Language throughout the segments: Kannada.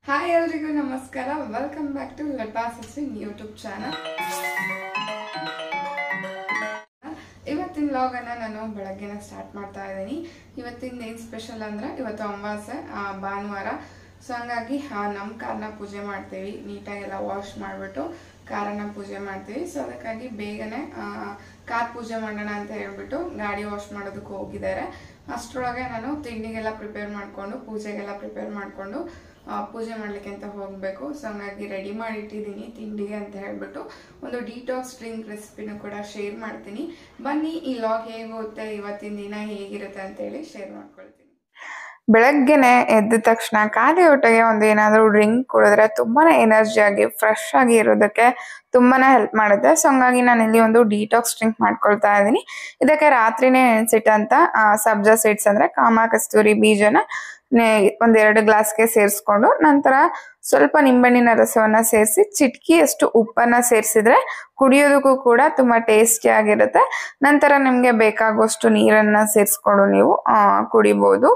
ಹಾಯ್ ಎಲ್ರಿಗೂ ನಮಸ್ಕಾರ. Welcome back to Latha Saswin YouTube channel. ಇವತ್ತಿನ ವ್ಲಾಗನ್ನು ನಾನು ಬೆಳಗ್ಗೆನ ಸ್ಟಾರ್ಟ್ ಮಾಡ್ತಾ ಇದ್ದೀನಿ. ಇವತ್ತಿಂದ ಏನು ಸ್ಪೆಷಲ್ ಅಂದರೆ ಇವತ್ತು ಅಮಾವಾಸ್ಯೆ ಭಾನುವಾರ. ಸೊ ಹಂಗಾಗಿ ನಮ್ಮ ಕಾರನ್ನ ಪೂಜೆ ಮಾಡ್ತೀವಿ. ನೀಟಾಗೆಲ್ಲ ವಾಶ್ ಮಾಡಿಬಿಟ್ಟು ಕಾರನ್ನ ಪೂಜೆ ಮಾಡ್ತೀವಿ. ಸೊ ಅದಕ್ಕಾಗಿ ಬೇಗನೆ ಕಾರ್ ಪೂಜೆ ಮಾಡೋಣ ಅಂತ ಹೇಳ್ಬಿಟ್ಟು ಗಾಡಿ ವಾಶ್ ಮಾಡೋದಕ್ಕೆ ಹೋಗಿದ್ದಾರೆ. ಅಷ್ಟರೊಳಗೆ ನಾನು ತಿಂಡಿಗೆಲ್ಲ ಪ್ರಿಪೇರ್ ಮಾಡಿಕೊಂಡು ಪೂಜೆಗೆಲ್ಲ ಪ್ರಿಪೇರ್ ಮಾಡಿಕೊಂಡು ಪೂಜೆ ಮಾಡಲಿಕ್ಕೆ ಅಂತ ಹೋಗಬೇಕು. ಸೊ ಹಂಗಾಗಿ ರೆಡಿ ಮಾಡಿ ಇಟ್ಟಿದ್ದೀನಿ ತಿಂಡಿಗೆ ಅಂತ ಹೇಳ್ಬಿಟ್ಟು. ಒಂದು ಡಿಟಾಕ್ಸ್ ಡ್ರಿಂಕ್ ರೆಸಿಪಿನೂ ಕೂಡ ಶೇರ್ ಮಾಡ್ತೀನಿ. ಬನ್ನಿ ಈ ವ್ಲಾಗ್ ಹೇಗೋಗುತ್ತೆ, ಇವತ್ತಿನ ದಿನ ಹೇಗಿರುತ್ತೆ ಅಂತೇಳಿ ಶೇರ್ ಮಾಡ್ಕೊಳ್ತೀನಿ. ಬೆಳಗ್ಗೆನೆ ಎದ್ದ ತಕ್ಷಣ ಖಾಲಿ ಹೊಟ್ಟೆಗೆ ಒಂದು ಏನಾದರೂ ಡ್ರಿಂಕ್ ಕುಡಿದ್ರೆ ತುಂಬಾನೇ ಎನರ್ಜಿ ಆಗಿ ಫ್ರೆಶ್ ಆಗಿ ಇರೋದಕ್ಕೆ ತುಂಬಾನೇ ಹೆಲ್ಪ್ ಮಾಡುತ್ತೆ. ಸೊ ಹಂಗಾಗಿ ನಾನು ಇಲ್ಲಿ ಒಂದು ಡಿಟಾಕ್ಸ್ ಡ್ರಿಂಕ್ ಮಾಡ್ಕೊಳ್ತಾ ಇದ್ದೀನಿ. ಇದಕ್ಕೆ ರಾತ್ರಿನೇ ನೆನೆಸಿಟ್ಟಂತ ಸಬ್ಜಾ ಸೀಡ್ಸ್ ಅಂದ್ರೆ ಕಾಮ ಕಸ್ತೂರಿ ಬೀಜನ ಒಂದೆರಡು ಗ್ಲಾಸ್ಗೆ ಸೇರಿಸ್ಕೊಂಡು ನಂತರ ಸ್ವಲ್ಪ ನಿಂಬೆಹಣ್ಣಿನ ರಸವನ್ನ ಸೇರಿಸಿ ಚಿಟಕಿಯಷ್ಟು ಉಪ್ಪನ್ನ ಸೇರಿಸಿದ್ರೆ ಕುಡಿಯೋದಕ್ಕೂ ಕೂಡ ತುಂಬಾ ಟೇಸ್ಟಿ ಆಗಿರುತ್ತೆ. ನಂತರ ನಿಮ್ಗೆ ಬೇಕಾಗುವಷ್ಟು ನೀರನ್ನ ಸೇರಿಸ್ಕೊಂಡು ನೀವು ಕುಡಿಬಹುದು.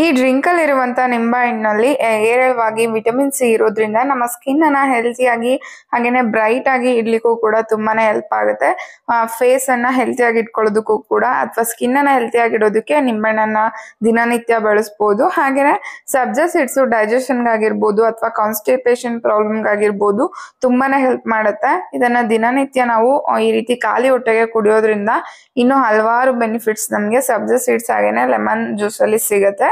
ಈ ಡ್ರಿಂಕ್ ಅಲ್ಲಿ ಇರುವಂತ ನಿಂಬೆಹಣ್ಣಲ್ಲಿ ಹೇರಳವಾಗಿ ವಿಟಮಿನ್ ಸಿ ಇರೋದ್ರಿಂದ ನಮ್ಮ ಸ್ಕಿನ್ ಅನ್ನ ಹೆಲ್ತಿಯಾಗಿ ಹಾಗೇನೆ ಬ್ರೈಟ್ ಆಗಿ ಇಡ್ಲಿಕ್ಕೂ ಕೂಡ ತುಂಬಾನೇ ಹೆಲ್ಪ್ ಆಗುತ್ತೆ. ಫೇಸ್ ಅನ್ನ ಹೆಲ್ತಿಯಾಗಿ ಇಟ್ಕೊಳ್ಳೋದಕ್ಕೂ ಕೂಡ ಅಥವಾ ಸ್ಕಿನ್ ಅನ್ನ ಹೆಲ್ತಿಯಾಗಿ ಇಡೋದಕ್ಕೆ ನಿಂಬೆಹಣ್ಣನ್ನ ದಿನನಿತ್ಯ ಬಳಸಬಹುದು. ಹಾಗೇನೆ ಸಬ್ಜಾ ಸೀಡ್ಸ್ ಡೈಜೆಷನ್ ಆಗಿರ್ಬೋದು ಅಥವಾ ಕಾನ್ಸ್ಟಿಪೇಷನ್ ಪ್ರಾಬ್ಲಮ್ ಆಗಿರ್ಬೋದು ತುಂಬಾನೇ ಹೆಲ್ಪ್ ಮಾಡುತ್ತೆ. ಇದನ್ನ ದಿನನಿತ್ಯ ನಾವು ಈ ರೀತಿ ಖಾಲಿ ಹೊಟ್ಟೆಗೆ ಕುಡಿಯೋದ್ರಿಂದ ಇನ್ನು ಹಲವಾರು ಬೆನಿಫಿಟ್ಸ್ ನಮ್ಗೆ ಸಬ್ಜಾ ಸೀಡ್ಸ್ ಹಾಗೇನೆ ಲೆಮನ್ ಜ್ಯೂಸ್ ಅಲ್ಲಿ ಸಿಗುತ್ತೆ.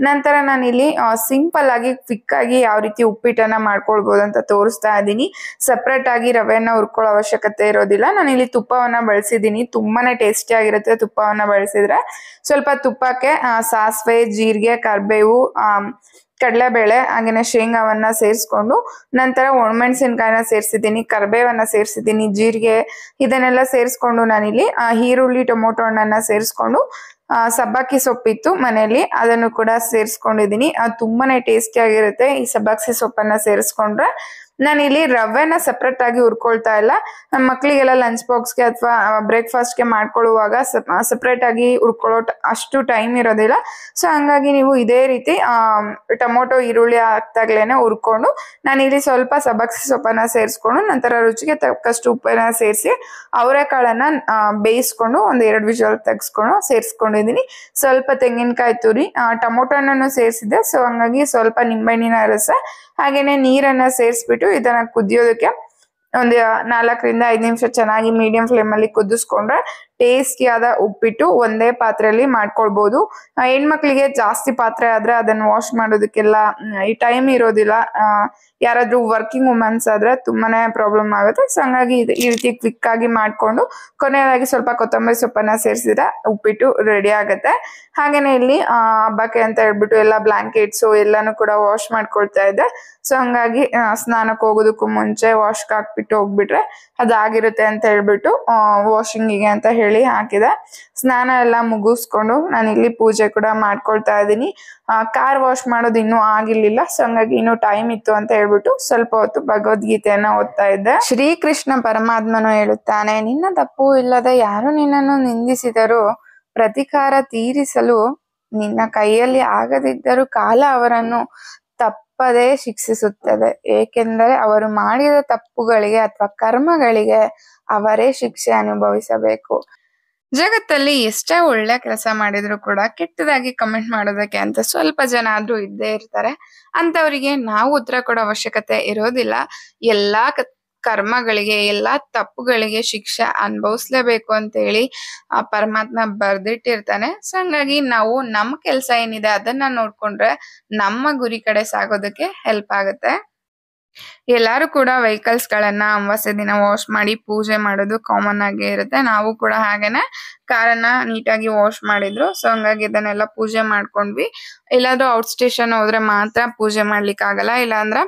ನಂತರ ನಾನು ಇಲ್ಲಿ ಸಿಂಪಲ್ ಆಗಿ ಕ್ವಿಕ್ ಆಗಿ ಯಾವ ರೀತಿ ಉಪ್ಪಿಟ್ಟನ್ನ ಮಾಡ್ಕೊಳ್ಬಹುದು ಅಂತ ತೋರಿಸ್ತಾ ಇದ್ದೀನಿ. ಸಪ್ರೇಟ್ ಆಗಿ ರವೆಯನ್ನ ಹುರ್ಕೊಳ್ಳೋ ಅವಶ್ಯಕತೆ ಇರೋದಿಲ್ಲ. ನಾನು ಇಲ್ಲಿ ತುಪ್ಪವನ್ನ ಬಳಸಿದ್ದೀನಿ. ತುಂಬಾನೇ ಟೇಸ್ಟಿ ಆಗಿರುತ್ತೆ ತುಪ್ಪವನ್ನ ಬಳಸಿದ್ರೆ. ಸ್ವಲ್ಪ ತುಪ್ಪಕ್ಕೆ ಸಾಸಿವೆ, ಜೀರಿಗೆ, ಕರಿಬೇವು, ಕಡಲೆಬೇಳೆ ಹಾಗೇನೆ ಶೇಂಗಾವನ್ನ ಸೇರಿಸ್ಕೊಂಡು ನಂತರ ಒಣಮೆಣಸಿನಕಾಯಿನ ಸೇರಿಸಿದ್ದೀನಿ, ಕರಿಬೇವನ್ನ ಸೇರಿಸಿದ್ದೀನಿ, ಜೀರಿಗೆ ಇದನ್ನೆಲ್ಲ ಸೇರಿಸ್ಕೊಂಡು ನಾನಿಲ್ಲಿ ಈರುಳ್ಳಿ, ಟೊಮೊಟೊ ಹಣ್ಣನ್ನ ಸೇರಿಸ್ಕೊಂಡು ಸಬ್ಬಕ್ಕಿ ಸೊಪ್ಪಿತ್ತು ಮನೆಯಲ್ಲಿ ಅದನ್ನು ಕೂಡ ಸೇರಿಸ್ಕೊಂಡಿದ್ದೀನಿ. ತುಂಬಾನೇ ಟೇಸ್ಟಿ ಆಗಿರುತ್ತೆ ಈ ಸಬ್ಬಕ್ಕಿ ಸೊಪ್ಪನ್ನ ಸೇರಿಸ್ಕೊಂಡ್ರೆ. ನಾನಿಲ್ಲಿ ರವೆನ ಸಪ್ರೇಟ್ ಆಗಿ ಹುರ್ಕೊಳ್ತಾ ಇಲ್ಲ. ನಮ್ಮ ಮಕ್ಳಿಗೆಲ್ಲ ಲಂಚ್ ಬಾಕ್ಸ್ಗೆ ಅಥವಾ ಬ್ರೇಕ್ಫಾಸ್ಟ್ಗೆ ಮಾಡ್ಕೊಳ್ಳುವಾಗ ಸಪ್ರೇಟ್ ಆಗಿ ಹುರ್ಕೊಳ್ಳೋ ಅಷ್ಟು ಟೈಮ್ ಇರೋದಿಲ್ಲ. ಸೊ ಹಂಗಾಗಿ ನೀವು ಇದೇ ರೀತಿ ಟೊಮೊಟೊ, ಈರುಳ್ಳಿ ಹಾಕ್ದಾಗ್ಲೇನೆ ಹುರ್ಕೊಂಡು ನಾನಿಲ್ಲಿ ಸ್ವಲ್ಪ ಸಬ್ಬಕ್ಕಿ ಸೊಪ್ಪನ್ನ ಸೇರಿಸ್ಕೊಂಡು ನಂತರ ರುಚಿಗೆ ತಕ್ಕಷ್ಟು ಉಪ್ಪನ್ನ ಸೇರಿಸಿ ಅವರೆಕಾಳನ್ನ ಬೇಯಿಸ್ಕೊಂಡು ಒಂದು 2 ವಿಷಲ್ ತೆಗೆಸ್ಕೊಂಡು ಸೇರಿಸ್ಕೊಂಡಿದ್ದೀನಿ. ಸ್ವಲ್ಪ ತೆಂಗಿನಕಾಯಿ ತುರಿ, ಟೊಮೊಟೊ ಹಣ್ಣನ್ನು ಸೇರಿಸಿದೆ. ಸೊ ಹಂಗಾಗಿ ಸ್ವಲ್ಪ ನಿಂಬೆಹಣ್ಣಿನ ರಸ ಹಾಗೇನೆ ನೀರನ್ನ ಸೇರಿಸ್ಬಿಟ್ಟು ಇದನ್ನ ಕುದಿಯೋದಕ್ಕೆ ಒಂದು 4 ರಿಂದ 5 ನಿಮಿಷ ಚೆನ್ನಾಗಿ ಮೀಡಿಯಂ ಫ್ಲೇಮ್ ಅಲ್ಲಿ ಕುದಿಸ್ಕೊಂಡ್ರೆ ಟೇಸ್ಟಿಯಾದ ಉಪ್ಪಿಟ್ಟು ಒಂದೇ ಪಾತ್ರೆಯಲ್ಲಿ ಮಾಡ್ಕೊಳ್ಬಹುದು. ಹೆಣ್ಮಕ್ಳಿಗೆ ಜಾಸ್ತಿ ಪಾತ್ರೆ ಆದ್ರೆ ಅದನ್ನ ವಾಶ್ ಮಾಡೋದಕ್ಕೆಲ್ಲ ಈ ಟೈಮ್ ಇರೋದಿಲ್ಲ. ಯಾರಾದ್ರೂ ವರ್ಕಿಂಗ್ ವುಮೆನ್ಸ್ ಆದ್ರೆ ತುಂಬಾನೇ ಪ್ರಾಬ್ಲಮ್ ಆಗುತ್ತೆ. ಸೊ ಹಂಗಾಗಿ ಈ ರೀತಿ ಕ್ವಿಕ್ ಆಗಿ ಮಾಡ್ಕೊಂಡು ಕೊನೆಯದಾಗಿ ಸ್ವಲ್ಪ ಕೊತ್ತಂಬರಿ ಸೊಪ್ಪನ್ನ ಸೇರಿಸಿದ್ರೆ ಉಪ್ಪಿಟ್ಟು ರೆಡಿ ಆಗುತ್ತೆ. ಹಾಗೇನೆ ಇಲ್ಲಿ ಹಬ್ಬಕ್ಕೆ ಅಂತ ಹೇಳ್ಬಿಟ್ಟು ಎಲ್ಲ ಬ್ಲಾಂಕೆಟ್ಸ್ ಎಲ್ಲಾನು ಕೂಡ ವಾಶ್ ಮಾಡ್ಕೊಳ್ತಾ ಇದ್ದೆ. ಸೊ ಹಂಗಾಗಿ ಸ್ನಾನಕ್ಕೆ ಹೋಗೋದಕ್ಕೂ ಮುಂಚೆ ವಾಶ್ಗೆ ಹಾಕ್ಬಿಟ್ಟು ಹೋಗ್ಬಿಟ್ರೆ ಅದಾಗಿರುತ್ತೆ ಅಂತ ಹೇಳ್ಬಿಟ್ಟು ವಾಷಿಂಗಿಗೆ ಅಂತ ಹೇಳಿ ಹಾಕಿದೆ. ಸ್ನಾನ ಎಲ್ಲ ಮುಗಿಸ್ಕೊಂಡು ನಾನು ಇಲ್ಲಿ ಪೂಜೆ ಕೂಡ ಮಾಡ್ಕೊಳ್ತಾ ಇದ್ದೀನಿ. ಕಾರ್ ವಾಶ್ ಮಾಡೋದು ಇನ್ನೂ ಆಗಿರ್ಲಿಲ್ಲ. ಸೊ ಹಂಗಾಗಿ ಇನ್ನೂ ಟೈಮ್ ಇತ್ತು ಅಂತ ಹೇಳ್ಬಿಟ್ಟು ಸ್ವಲ್ಪ ಹೊತ್ತು ಭಗವದ್ಗೀತೆಯನ್ನ ಓದ್ತಾ ಇದ್ದೆ. ಶ್ರೀಕೃಷ್ಣ ಪರಮಾತ್ಮನು ಹೇಳುತ್ತಾನೆ, ನಿನ್ನ ತಪ್ಪು ಇಲ್ಲದೆ ಯಾರು ನಿನ್ನನ್ನು ನಿಂದಿಸಿದರೂ ಪ್ರತಿಕಾರ ತೀರಿಸಲು ನಿನ್ನ ಕೈಯಲ್ಲಿ ಆಗದಿದ್ದರೂ ಕಾಲ ಅವರನ್ನು ತಪ್ಪದೇ ಶಿಕ್ಷಿಸುತ್ತದೆ. ಏಕೆಂದರೆ ಅವರು ಮಾಡಿದ ತಪ್ಪುಗಳಿಗೆ ಅಥವಾ ಕರ್ಮಗಳಿಗೆ ಅವರೇ ಶಿಕ್ಷೆ ಅನುಭವಿಸಬೇಕು. ಜಗತ್ತಲ್ಲಿ ಎಷ್ಟೇ ಒಳ್ಳೆ ಕೆಲಸ ಮಾಡಿದ್ರು ಕೂಡ ಕೆಟ್ಟದಾಗಿ ಕಮೆಂಟ್ ಮಾಡೋದಕ್ಕೆ ಅಂತ ಸ್ವಲ್ಪ ಜನ ಆದ್ರೂ ಇದ್ದೇ ಇರ್ತಾರೆ. ಅಂತವರಿಗೆ ನಾವು ಉತ್ತರ ಕೊಡೋ ಅವಶ್ಯಕತೆ ಇರೋದಿಲ್ಲ. ಎಲ್ಲಾ ಕರ್ಮಗಳಿಗೆ ಎಲ್ಲಾ ತಪ್ಪುಗಳಿಗೆ ಶಿಕ್ಷೆ ಅನುಭವಿಸ್ಲೇಬೇಕು ಅಂತ ಹೇಳಿ ಆ ಪರಮಾತ್ಮ ಬರ್ದಿಟ್ಟಿರ್ತಾನೆ. ಸೊ ಹಂಗಾಗಿ ನಾವು ನಮ್ಮ ಕೆಲಸ ಏನಿದೆ ಅದನ್ನ ನೋಡ್ಕೊಂಡ್ರೆ ನಮ್ಮ ಗುರಿ ಕಡೆ ಸಾಗೋದಕ್ಕೆ ಹೆಲ್ಪ್ ಆಗುತ್ತೆ. ಎಲ್ಲಾರು ಕೂಡ ವೆಹಿಕಲ್ಸ್ ಗಳನ್ನ ಅಮಾವಾಸ್ಯೆ ದಿನ ವಾಶ್ ಮಾಡಿ ಪೂಜೆ ಮಾಡೋದು ಕಾಮನ್ ಆಗಿ ಇರುತ್ತೆ. ನಾವು ಕೂಡ ಹಾಗೇನೆ ಕಾರನ್ನ ನೀಟಾಗಿ ವಾಶ್ ಮಾಡಿದ್ರು. ಸೊ ಹಂಗಾಗಿ ಇದನ್ನೆಲ್ಲ ಪೂಜೆ ಮಾಡ್ಕೊಂಡ್ವಿ. ಎಲ್ಲಾದ್ರೂ ಔಟ್ ಸ್ಟೇಷನ್ ಹೋದ್ರೆ ಮಾತ್ರ ಪೂಜೆ ಮಾಡ್ಲಿಕ್ಕೆ ಆಗಲ್ಲ. ಇಲ್ಲಾಂದ್ರೆ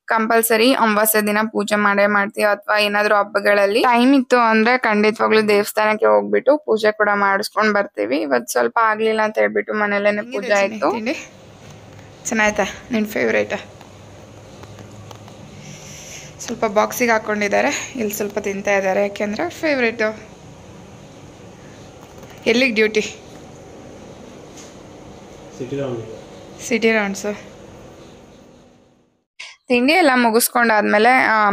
ಕಂಪಲ್ಸರಿ ಅಮಾವಾಸ್ಯೆ ದಿನ ಪೂಜೆ ಮಾಡೇ ಮಾಡ್ತೀವಿ. ಅಥವಾ ಏನಾದ್ರು ಹಬ್ಬಗಳಲ್ಲಿ ಟೈಮ್ ಇತ್ತು ಅಂದ್ರೆ ಖಂಡಿತವಾಗ್ಲೂ ದೇವಸ್ಥಾನಕ್ಕೆ ಹೋಗ್ಬಿಟ್ಟು ಪೂಜೆ ಕೂಡ ಮಾಡಿಸ್ಕೊಂಡ್ ಬರ್ತೀವಿ. ಇವತ್ತು ಸ್ವಲ್ಪ ಆಗ್ಲಿಲ್ಲ ಅಂತ ಹೇಳ್ಬಿಟ್ಟು ಮನೇಲೇನೆ ಪೂಜೆ ಆಯ್ತು. ಚೆನ್ನಾಯ್ತಾ? ನಿನ್ ಫೇವ್ರೇಟಾ? ಸ್ವಲ್ಪ ಬಾಕ್ಸಿಗೆ ಹಾಕೊಂಡಿದ್ದಾರೆ. ಇಲ್ಲಿ ಸ್ವಲ್ಪ ತಿಂತಾ ಇದ್ದಾರೆ ಯಾಕೆಂದ್ರೆ ಫೇವ್ರೇಟು. ಎಲ್ಲಿಗೆ ಡ್ಯೂಟಿ? City rounds. ತಿಂಡಿ ಎಲ್ಲ ಮುಗಿಸ್ಕೊಂಡಾದ್ಮೇಲೆ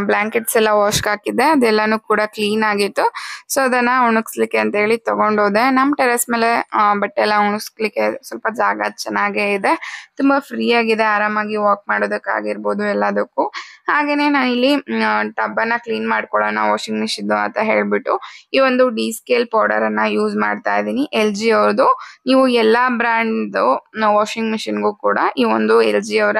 ಬ್ಲಾಂಕೆಟ್ಸ್ ಎಲ್ಲ ವಾಶ್ಗೆ ಹಾಕಿದ್ದೆ, ಅದೆಲ್ಲಾನು ಕೂಡ ಕ್ಲೀನ್ ಆಗಿತ್ತು. ಸೊ ಅದನ್ನ ಒಣಗಿಸ್ಲಿಕ್ಕೆ ಅಂತ ಹೇಳಿ ತಗೊಂಡೋದೆ. ನಮ್ಮ ಟೆರೆಸ್ ಮೇಲೆ ಬಟ್ಟೆ ಎಲ್ಲ ಒಣಗಿಸ್ಲಿಕ್ಕೆ ಸ್ವಲ್ಪ ಜಾಗ ಚೆನ್ನಾಗೇ ಇದೆ, ತುಂಬಾ ಫ್ರೀ ಆಗಿದೆ, ಆರಾಮಾಗಿ ವಾಕ್ ಮಾಡೋದಕ್ಕಾಗಿರ್ಬೋದು ಎಲ್ಲದಕ್ಕೂ. ಹಾಗೇನೆ ನಾನು ಇಲ್ಲಿ ಟಬ್ ಅನ್ನ ಕ್ಲೀನ್ ಮಾಡ್ಕೊಳ್ಳೋಣ ವಾಷಿಂಗ್ ಮಿಷಿನ್ ಅಂತ ಹೇಳ್ಬಿಟ್ಟು ಈ ಒಂದು ಡಿ ಸ್ಕೇಲ್ ಪೌಡರ್ ಅನ್ನ ಯೂಸ್ ಮಾಡ್ತಾ ಇದ್ದೀನಿ, LG ಅವ್ರದ್ದು. ನೀವು ಎಲ್ಲಾ ಬ್ರ್ಯಾಂಡ್ ವಾಷಿಂಗ್ ಮಿಷಿನ್ಗೂ ಕೂಡ ಈ ಒಂದು LG ಅವರ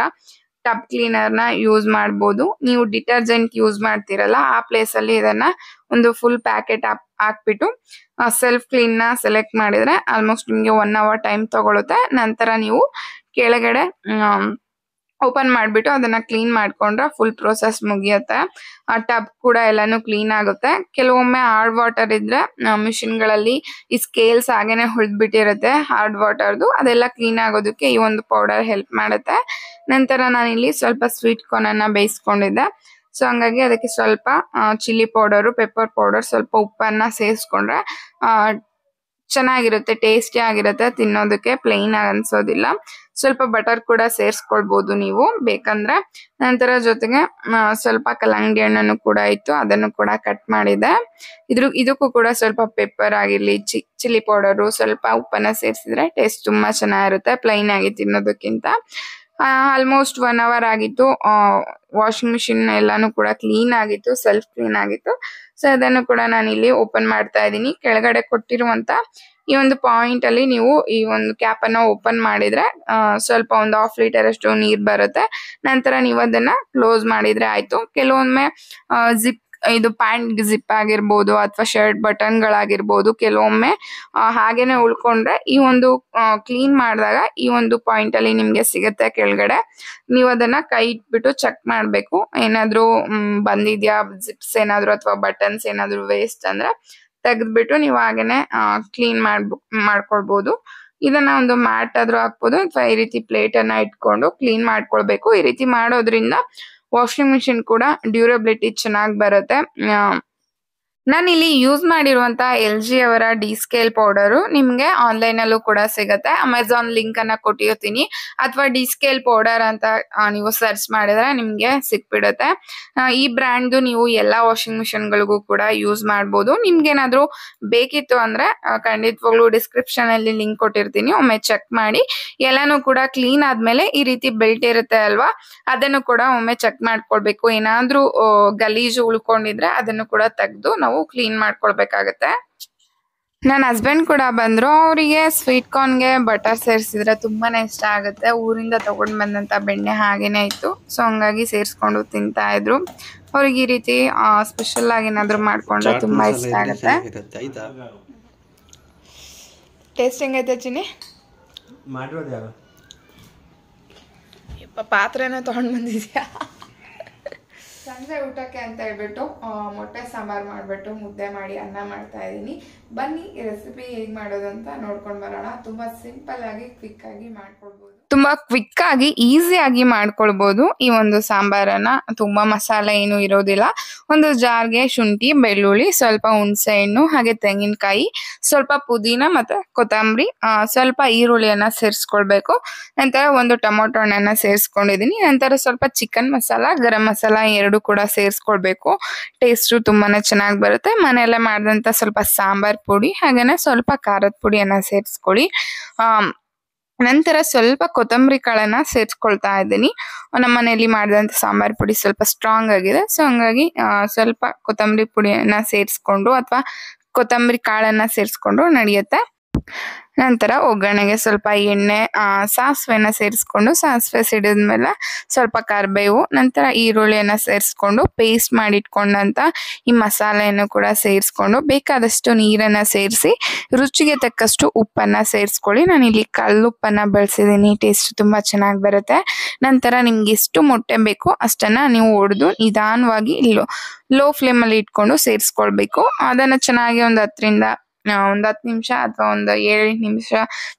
ಟಬ್ ಕ್ಲೀನರ್ ನ ಯೂಸ್ ಮಾಡಬಹುದು. ನೀವು ಡಿಟರ್ಜೆಂಟ್ ಯೂಸ್ ಮಾಡ್ತಿರಲ್ಲ ಆ ಪ್ಲೇಸ್ ಅಲ್ಲಿ ಇದನ್ನ ಒಂದು ಫುಲ್ ಪ್ಯಾಕೆಟ್ ಹಾಕ್ಬಿಟ್ಟು ಸೆಲ್ಫ್ ಕ್ಲೀನ್ ನ ಸೆಲೆಕ್ಟ್ ಮಾಡಿದ್ರೆ ಆಲ್ಮೋಸ್ಟ್ ನಿಮ್ಗೆ 1 hour ಟೈಮ್ ತಗೊಳುತ್ತೆ. ನಂತರ ನೀವು ಕೆಳಗಡೆ ಓಪನ್ ಮಾಡ್ಬಿಟ್ಟು ಅದನ್ನ ಕ್ಲೀನ್ ಮಾಡ್ಕೊಂಡ್ರೆ ಫುಲ್ ಪ್ರೋಸೆಸ್ ಮುಗಿಯುತ್ತೆ. ಆ ಟಬ್ ಕೂಡ ಎಲ್ಲಾನು ಕ್ಲೀನ್ ಆಗುತ್ತೆ. ಕೆಲವೊಮ್ಮೆ ಹಾರ್ಡ್ ವಾಟರ್ ಇದ್ರೆ ಮಿಷಿನ್ ಗಳಲ್ಲಿ ಈ ಸ್ಕೇಲ್ಸ್ ಹಾಗೇನೆ ಹುಳಿದ್ಬಿಟ್ಟಿರುತ್ತೆ ಹಾರ್ಡ್ ವಾಟರ್ದು, ಅದೆಲ್ಲ ಕ್ಲೀನ್ ಆಗೋದಕ್ಕೆ ಈ ಒಂದು ಪೌಡರ್ ಹೆಲ್ಪ್ ಮಾಡುತ್ತೆ. ನಂತರ ನಾನಿಲ್ಲಿ ಸ್ವಲ್ಪ ಸ್ವೀಟ್ ಕಾರ್ನ್ ಅನ್ನ ಬೇಯಿಸ್ಕೊಂಡಿದ್ದೆ. ಸೊ ಹಂಗಾಗಿ ಅದಕ್ಕೆ ಸ್ವಲ್ಪ ಚಿಲ್ಲಿ ಪೌಡರು, ಪೆಪ್ಪರ್ ಪೌಡರ್, ಸ್ವಲ್ಪ ಉಪ್ಪನ್ನ ಸೇರಿಸ್ಕೊಂಡ್ರೆ ಚೆನ್ನಾಗಿರುತ್ತೆ, ಟೇಸ್ಟಿ ಆಗಿರುತ್ತೆ ತಿನ್ನೋದಕ್ಕೆ, ಪ್ಲೈನ್ ಅನ್ಸೋದಿಲ್ಲ. ಸ್ವಲ್ಪ ಬಟರ್ ಕೂಡ ಸೇರಿಸ್ಕೊಳ್ಬಹುದು ನೀವು ಬೇಕಂದ್ರೆ. ನಂತರ ಜೊತೆಗೆ ಸ್ವಲ್ಪ ಕಲ್ಲಂಗಡಿ ಹಣ್ಣನ್ನು ಕೂಡ ಇತ್ತು, ಅದನ್ನು ಕೂಡ ಕಟ್ ಮಾಡಿದೆ. ಇದಕ್ಕೂ ಕೂಡ ಸ್ವಲ್ಪ ಪೆಪ್ಪರ್ ಆಗಿರ್ಲಿ, ಚಿಲ್ಲಿ ಪೌಡರು, ಸ್ವಲ್ಪ ಉಪ್ಪನ್ನ ಸೇರಿಸಿದ್ರೆ ಟೇಸ್ಟ್ ತುಂಬಾ ಚೆನ್ನಾಗಿರುತ್ತೆ ಪ್ಲೈನ್ ಆಗಿ ತಿನ್ನೋದಕ್ಕಿಂತ. ಆಲ್ಮೋಸ್ಟ್ 1 hour ಆಗಿತ್ತು. ವಾಷಿಂಗ್ ಮಿಷಿನ್ ಎಲ್ಲಾನು ಕೂಡ ಕ್ಲೀನ್ ಆಗಿತ್ತು, ಸೆಲ್ಫ್ ಕ್ಲೀನ್ ಆಗಿತ್ತು. ಸೊ ಅದನ್ನು ಕೂಡ ನಾನು ಇಲ್ಲಿ ಓಪನ್ ಮಾಡ್ತಾ ಇದ್ದೀನಿ. ಕೆಳಗಡೆ ಕೊಟ್ಟಿರುವಂತ ಈ ಒಂದು ಪಾಯಿಂಟ್ ಅಲ್ಲಿ ನೀವು ಈ ಒಂದು ಕ್ಯಾಪ್ ಅನ್ನ ಓಪನ್ ಮಾಡಿದ್ರೆ ಸ್ವಲ್ಪ ಒಂದು 1/2 ಲೀಟರ್ ಅಷ್ಟು ನೀರ್ ಬರುತ್ತೆ. ನಂತರ ನೀವು ಅದನ್ನ ಕ್ಲೋಸ್ ಮಾಡಿದ್ರೆ ಆಯ್ತು. ಕೆಲವೊಮ್ಮೆ ಜಿಪ್ ಇದು ಪ್ಯಾಂಟ್ ಜಿಪ್ ಆಗಿರ್ಬೋದು ಅಥವಾ ಶರ್ಟ್ ಬಟನ್ ಗಳಾಗಿರ್ಬೋದು, ಕೆಲವೊಮ್ಮೆ ಹಾಗೇನೆ ಉಳ್ಕೊಂಡ್ರೆ ಈ ಒಂದು ಕ್ಲೀನ್ ಮಾಡಿದಾಗ ಈ ಒಂದು ಪಾಯಿಂಟ್ ಅಲ್ಲಿ ನಿಮ್ಗೆ ಸಿಗುತ್ತೆ ಕೆಳಗಡೆ. ನೀವು ಅದನ್ನ ಕೈ ಇಟ್ಬಿಟ್ಟು ಚೆಕ್ ಮಾಡ್ಬೇಕು, ಏನಾದ್ರು ಬಂದಿದ್ಯಾ ಜಿಪ್ಸ್ ಏನಾದ್ರು ಅಥವಾ ಬಟನ್ಸ್ ಏನಾದ್ರು ವೇಸ್ಟ್ ಅಂದ್ರೆ ತೆಗೆದ್ಬಿಟ್ಟು ನೀವು ಹಾಗೇನೆ ಕ್ಲೀನ್ ಮಾಡ್ಕೊಳ್ಬಹುದು. ಇದನ್ನ ಒಂದು ಮ್ಯಾಟ್ ಆದ್ರೂ ಹಾಕ್ಬೋದು ಅಥವಾ ಈ ರೀತಿ ಪ್ಲೇಟ್ ಅನ್ನ ಇಟ್ಕೊಂಡು ಕ್ಲೀನ್ ಮಾಡ್ಕೊಳ್ಬೇಕು. ಈ ರೀತಿ ಮಾಡೋದ್ರಿಂದ ವಾಷಿಂಗ್ ಮಿಷಿನ್ ಕೂಡ ಡ್ಯೂರಬಿಲಿಟಿ ಚೆನ್ನಾಗಿ ಬರುತ್ತೆ. ನಾನಿಲ್ಲಿ ಯೂಸ್ ಮಾಡಿರುವಂತ LG ಅವರ ಡಿ ಸ್ಕೇಲ್ ಪೌಡರು ನಿಮ್ಗೆ ಆನ್ಲೈನ್ ಅಲ್ಲೂ ಕೂಡ ಸಿಗುತ್ತೆ. ಅಮೆಝಾನ್ ಲಿಂಕ್ ಅನ್ನ ಕೊಟ್ಟಿರ್ತೀನಿ, ಅಥವಾ ಡಿ ಸ್ಕೇಲ್ ಪೌಡರ್ ಅಂತ ನೀವು ಸರ್ಚ್ ಮಾಡಿದ್ರೆ ನಿಮ್ಗೆ ಸಿಕ್ಬಿಡುತ್ತೆ. ಈ ಬ್ರ್ಯಾಂಡ್ ನೀವು ಎಲ್ಲಾ ವಾಷಿಂಗ್ ಮಿಷಿನ್ ಗಳಿಗೂ ಕೂಡ ಯೂಸ್ ಮಾಡಬಹುದು. ನಿಮ್ಗೆ ಏನಾದ್ರು ಬೇಕಿತ್ತು ಅಂದ್ರೆ ಖಂಡಿತವಾಗ್ಲೂ ಡಿಸ್ಕ್ರಿಪ್ಷನ್ ಅಲ್ಲಿ ಲಿಂಕ್ ಕೊಟ್ಟಿರ್ತೀನಿ, ಒಮ್ಮೆ ಚೆಕ್ ಮಾಡಿ. ಎಲ್ಲಾನು ಕೂಡ ಕ್ಲೀನ್ ಆದ್ಮೇಲೆ ಈ ರೀತಿ ಬೆಲ್ಟ್ ಇರುತ್ತೆ ಅಲ್ವಾ, ಅದನ್ನು ಕೂಡ ಒಮ್ಮೆ ಚೆಕ್ ಮಾಡ್ಕೊಳ್ಬೇಕು. ಏನಾದ್ರೂ ಗಲೀಜು ಉಳ್ಕೊಂಡಿದ್ರೆ ಅದನ್ನು ಕೂಡ ತೆಗೆದು ನಾವು ಕ್ಲೀನ್ ಮಾಡ್ಕೊಳ್ಬೇಕಾಗತ್ತೆ. ನನ್ನ ಹಸ್ಬೆಂಡ್ ಕೂಡ ಬಂದ್ರು, ಅವರಿಗೆ ಸ್ವೀಟ್ ಕಾರ್ನ್ಗೆ ಬಟರ್ ಸೇರಿಸಿದ್ರೆ ತುಂಬಾನೇ ಇಷ್ಟ ಆಗುತ್ತೆ. ಊರಿಂದ ತಗೊಂಡ್ ಬಂದಂತ ಬೆಣ್ಣೆ ಹಾಗೇನೆ ಇತ್ತು, ಸೊ ಹಂಗಾಗಿ ಸೇರಿಸ್ಕೊಂಡು ತಿಂತಾ ಇದ್ರು. ಅವ್ರಿಗೆ ಈ ರೀತಿ ಸ್ಪೆಷಲ್ ಆಗಿ ಏನಾದ್ರು ಮಾಡ್ಕೊಂಡ್ರೆ ತುಂಬಾ ಇಷ್ಟ ಆಗುತ್ತೆ. ಟೇಸ್ಟ್ ಹೆಂಗೈತೆ ಚಿನ್ನಿ? ಪಾತ್ರೆನ ತಗೊಂಡ್ ಬಂದಿದ್ಯಾ? ಸಂಜೆ ಊಟಕ್ಕೆ ಅಂತ ಹೇಳ್ಬಿಟ್ಟು ಮೊಟ್ಟೆ ಸಾಂಬಾರ್ ಮಾಡ್ಬಿಟ್ಟು ಮುದ್ದೆ ಮಾಡಿ ಅನ್ನ ಮಾಡ್ತಾ ಇದ್ದೀನಿ. ಬನ್ನಿ ರೆಸಿಪಿ ಹೇಗ್ ಮಾಡೋದು ಅಂತ ನೋಡ್ಕೊಂಡ್ ಬರೋಣ. ತುಂಬಾ ಸಿಂಪಲ್ ಆಗಿ ಕ್ವಿಕ್ ಆಗಿ ಮಾಡ್ಕೊಳ್ಬಹುದು, ತುಂಬಾ ಕ್ವಿಕ್ ಆಗಿ ಈಸಿಯಾಗಿ ಮಾಡ್ಕೊಳ್ಬಹುದು ಈ ಒಂದು ಸಾಂಬಾರನ್ನ. ತುಂಬಾ ಮಸಾಲೆ ಏನು ಇರೋದಿಲ್ಲ. ಒಂದು ಜಾರ್ಗೆ ಶುಂಠಿ, ಬೆಳ್ಳುಳ್ಳಿ, ಸ್ವಲ್ಪ ಹುಣಸೆ ಹಣ್ಣು, ಹಾಗೆ ತೆಂಗಿನಕಾಯಿ, ಸ್ವಲ್ಪ ಪುದೀನ ಮತ್ತೆ ಕೊತ್ತಂಬರಿ, ಸ್ವಲ್ಪ ಈರುಳ್ಳಿಯನ್ನ ಸೇರಿಸ್ಕೊಳ್ಬೇಕು. ನಂತರ ಒಂದು ಟೊಮೊಟೊ ಹಣ್ಣನ್ನ ಸೇರಿಸ್ಕೊಂಡಿದೀನಿ. ನಂತರ ಸ್ವಲ್ಪ ಚಿಕನ್ ಮಸಾಲ, ಗರಂ ಮಸಾಲ ಎರಡು ಕೂಡ ಸೇರಿಸ್ಕೊಳ್ಬೇಕು. ಟೇಸ್ಟ್ ತುಂಬಾನೇ ಚೆನ್ನಾಗಿ ಬರುತ್ತೆ. ಮನೆಯಲ್ಲೇ ಮಾಡಿದಂತ ಸ್ವಲ್ಪ ಸಾಂಬಾರ್ ಪುಡಿ ಹಾಗೇನೆ ಸ್ವಲ್ಪ ಖಾರದ ಪುಡಿಯನ್ನ ಸೇರಿಸ್ಕೊಳ್ಳಿ. ನಂತರ ಸ್ವಲ್ಪ ಕೊತ್ತಂಬರಿ ಕಾಳನ್ನ ಸೇರಿಸ್ಕೊಳ್ತಾ ಇದ್ದೀನಿ. ನಮ್ಮ ಮನೆಯಲ್ಲಿ ಮಾಡಿದಂತ ಸಾಂಬಾರ್ ಪುಡಿ ಸ್ವಲ್ಪ ಸ್ಟ್ರಾಂಗ್ ಆಗಿದೆ, ಸೊ ಹಂಗಾಗಿ ಸ್ವಲ್ಪ ಕೊತ್ತಂಬರಿ ಪುಡಿಯನ್ನ ಸೇರಿಸ್ಕೊಂಡು ಅಥವಾ ಕೊತ್ತಂಬರಿ ಕಾಳನ್ನ ಸೇರಿಸ್ಕೊಂಡು ನಡೆಯುತ್ತೆ. ನಂತರ ಒಗ್ಗರಣೆಗೆ ಸ್ವಲ್ಪ ಎಣ್ಣೆ, ಸಾಸಿವೆನ ಸೇರಿಸ್ಕೊಂಡು ಸಾಸಿವೆ ಸಿಡಿದ್ಮೇಲೆ ಸ್ವಲ್ಪ ಕರಿಬೇವು, ನಂತರ ಈರುಳ್ಳಿಯನ್ನ ಸೇರಿಸ್ಕೊಂಡು ಪೇಸ್ಟ್ ಮಾಡಿ ಇಟ್ಕೊಂಡಂತ ಈ ಮಸಾಲೆಯನ್ನು ಕೂಡ ಸೇರಿಸ್ಕೊಂಡು ಬೇಕಾದಷ್ಟು ನೀರನ್ನ ಸೇರಿಸಿ ರುಚಿಗೆ ತಕ್ಕಷ್ಟು ಉಪ್ಪನ್ನ ಸೇರಿಸ್ಕೊಳ್ಳಿ. ನಾನು ಇಲ್ಲಿ ಕಲ್ಲುಪ್ಪನ್ನ ಬಳಸಿದ್ದೀನಿ, ಟೇಸ್ಟ್ ತುಂಬಾ ಚೆನ್ನಾಗಿ ಬರುತ್ತೆ. ನಂತರ ನಿಮ್ಗೆ ಎಷ್ಟು ಮೊಟ್ಟೆ ಬೇಕು ಅಷ್ಟನ್ನ ನೀವು ಒಡೆದು ನಿಧಾನವಾಗಿ ಲೋ ಫ್ಲೇಮ್ ಅಲ್ಲಿ ಇಟ್ಕೊಂಡು ಸೇರಿಸ್ಕೊಳ್ಬೇಕು. ಅದನ್ನ ಚೆನ್ನಾಗಿ ಒಂದು 10 ನಿಮಿಷ ಅಥವಾ ಒಂದು 7 ನಿಮಿಷ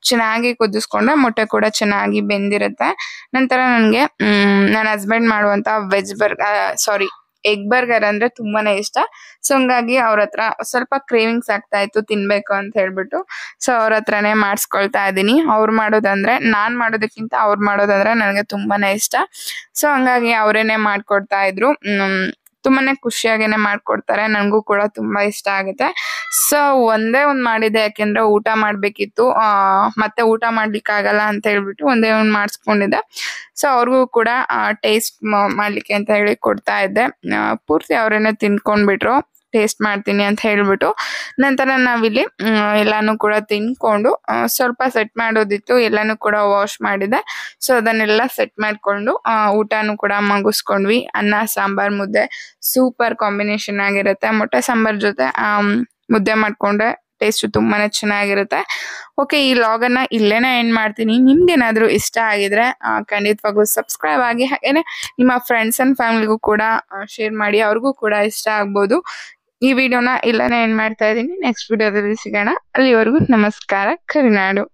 ಚೆನ್ನಾಗಿ ಕುದಿಸ್ಕೊಂಡ್ರೆ ಮೊಟ್ಟೆ ಕೂಡ ಚೆನ್ನಾಗಿ ಬೆಂದಿರುತ್ತೆ. ನಂತರ ನನಗೆ ನನ್ನ ಹಸ್ಬೆಂಡ್ ಮಾಡುವಂತ ಎಗ್ ಬರ್ಗರ್ ಅಂದ್ರೆ ತುಂಬಾನೇ ಇಷ್ಟ. ಸೊ ಹಂಗಾಗಿ ಅವ್ರ ಹತ್ರ ಸ್ವಲ್ಪ ಕ್ರೇವಿಂಗ್ಸ್ ಆಗ್ತಾ ಇತ್ತು ತಿನ್ಬೇಕು ಅಂತ ಹೇಳ್ಬಿಟ್ಟು. ಸೊ ಅವ್ರ ಹತ್ರನೇ ಮಾಡಿಸ್ಕೊಳ್ತಾ ಇದ್ದೀನಿ. ಅವ್ರು ಮಾಡೋದಂದ್ರೆ ನಾನ್ ಮಾಡೋದಕ್ಕಿಂತ ಅವ್ರು ಮಾಡೋದಂದ್ರೆ ನನಗೆ ತುಂಬಾನೇ ಇಷ್ಟ. ಸೊ ಹಂಗಾಗಿ ಅವರೇನೆ ಮಾಡ್ಕೊಡ್ತಾ ಇದ್ರು. ತುಂಬಾನೇ ಖುಷಿಯಾಗೇನೆ ಮಾಡ್ಕೊಡ್ತಾರೆ. ನನಗೂ ಕೂಡ ತುಂಬಾ ಇಷ್ಟ ಆಗುತ್ತೆ. ಸೊ ಒಂದೇ ಒಂದ್ ಮಾಡಿದೆ, ಯಾಕೆಂದ್ರೆ ಊಟ ಮಾಡ್ಬೇಕಿತ್ತು. ಮತ್ತೆ ಊಟ ಮಾಡ್ಲಿಕ್ಕೆ ಆಗಲ್ಲ ಅಂತ ಹೇಳ್ಬಿಟ್ಟು ಒಂದೇ ಒಂದ್ ಮಾಡಿಸ್ಕೊಂಡಿದ್ದೆ. ಸೊ ಅವ್ರಿಗೂ ಕೂಡ ಟೇಸ್ಟ್ ಮಾಡ್ಲಿಕ್ಕೆ ಅಂತ ಹೇಳಿ ಕೊಡ್ತಾ ಇದ್ದೆ. ಪೂರ್ತಿ ಅವರೇನೆ ತಿನ್ಕೊಂಡ್ಬಿಟ್ರು ಟೇಸ್ಟ್ ಮಾಡ್ತೀನಿ ಅಂತ ಹೇಳ್ಬಿಟ್ಟು. ನಂತರ ನಾವಿಲ್ಲಿ ಎಲ್ಲಾನು ಕೂಡ ತಿನ್ಕೊಂಡು ಸ್ವಲ್ಪ ಸೆಟ್ ಮಾಡೋದಿತ್ತು, ಎಲ್ಲಾನು ಕೂಡ ವಾಶ್ ಮಾಡಿದೆ. ಸೊ ಅದನ್ನೆಲ್ಲ ಸೆಟ್ ಮಾಡ್ಕೊಂಡು ಊಟನು ಕೂಡ ಮುಗಿಸ್ಕೊಂಡ್ವಿ. ಅನ್ನ ಸಾಂಬಾರ್ ಮುದ್ದೆ ಸೂಪರ್ ಕಾಂಬಿನೇಷನ್ ಆಗಿರುತ್ತೆ. ಮೊಟ್ಟೆ ಸಾಂಬಾರ್ ಜೊತೆ ಮುದ್ದೆ ಮಾಡ್ಕೊಂಡ್ರೆ ಟೇಸ್ಟ್ ತುಂಬಾನೇ ಚೆನ್ನಾಗಿರುತ್ತೆ. ಓಕೆ, ಈ ಲಾಗನ್ನ ಇಲ್ಲೇನೆ ಎಂಡ್ ಮಾಡ್ತೀನಿ. ನಿಮ್ಗೇನಾದ್ರೂ ಇಷ್ಟ ಆಗಿದ್ರೆ ಖಂಡಿತವಾಗೂ ಸಬ್ಸ್ಕ್ರೈಬ್ ಆಗಿ, ಹಾಗೇನೆ ನಿಮ್ಮ ಫ್ರೆಂಡ್ಸ್ ಅಂಡ್ ಫ್ಯಾಮಿಲಿಗೂ ಕೂಡ ಶೇರ್ ಮಾಡಿ, ಅವ್ರಿಗೂ ಕೂಡ ಇಷ್ಟ ಆಗ್ಬೋದು. ಈ ವಿಡಿಯೋನ ಇಲ್ಲೇನೆ ಎಂಡ್ ಮಾಡ್ತಾ ಇದ್ದೀನಿ. ನೆಕ್ಸ್ಟ್ ವಿಡಿಯೋದಲ್ಲಿ ಸಿಗೋಣ. ಅಲ್ಲಿವರೆಗೂ ನಮಸ್ಕಾರ. ಕರಿನಾಡು.